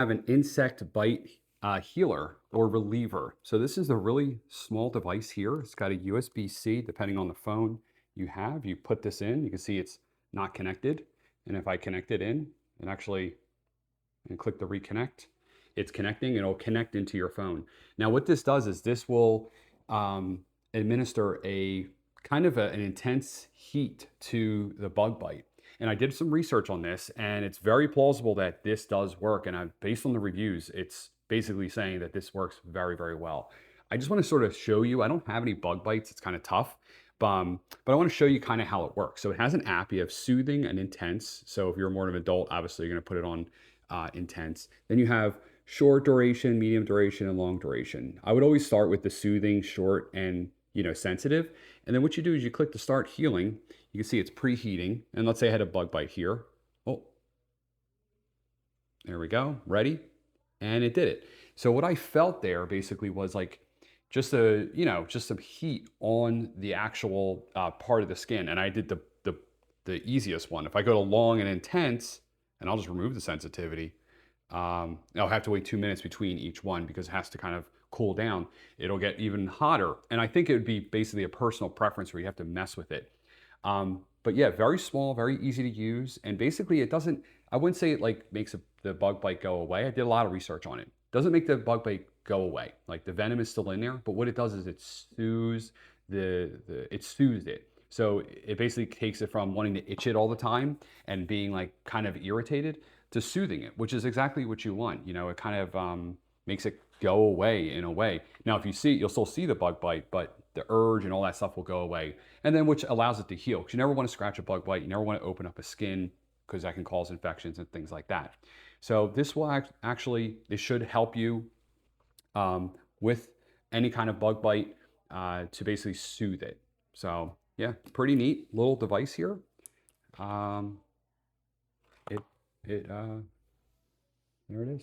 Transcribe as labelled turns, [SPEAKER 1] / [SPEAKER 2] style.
[SPEAKER 1] have an insect bite healer or reliever. So this is a really small device here. It's got a USB-C, depending on the phone you have. You put this in, you can see it's not connected. And if I connect it in and actually and click the reconnect, it's connecting. It'll connect into your phone. Now what this does is this will administer a kind of an intense heat to the bug bite. And I did some research on this, and it's very plausible that this does work. And based on the reviews, it's basically saying that this works very, very well. I just want to sort of show you, I don't have any bug bites. It's kind of tough, but I want to show you kind of how it works. So it has an app. You have soothing and intense. So if you're more of an adult, obviously you're going to put it on intense. Then you have short duration, medium duration, and long duration. I would always start with the soothing, short, and sensitive. And then what you do is you click to start healing. You can see it's preheating. And let's say I had a bug bite here. Oh, there we go. Ready? And it did it. So what I felt there basically was like just just some heat on the actual part of the skin. And I did the easiest one. If I go to long and intense, and I'll just remove the sensitivity, I'll have to wait 2 minutes between each one because it has to kind of cool down. It'll get even hotter. And I think it would be basically a personal preference where you have to mess with it. But yeah, very small, very easy to use. And basically it doesn't, I wouldn't say it like makes the bug bite go away. I did a lot of research on it. Doesn't make the bug bite go away. Like the venom is still in there, but what it does is it soothes it soothes it. So it basically takes it from wanting to itch it all the time and being like kind of irritated to soothing it, which is exactly what you want. It kind of makes it go away in a way. Now, if you see, you'll still see the bug bite, but the urge and all that stuff will go away. And then which allows it to heal. Because you never want to scratch a bug bite. You never want to open up a skin because that can cause infections and things like that. So this will actually, this should help you with any kind of bug bite to basically soothe it. So yeah, pretty neat little device here. Um, it there it is.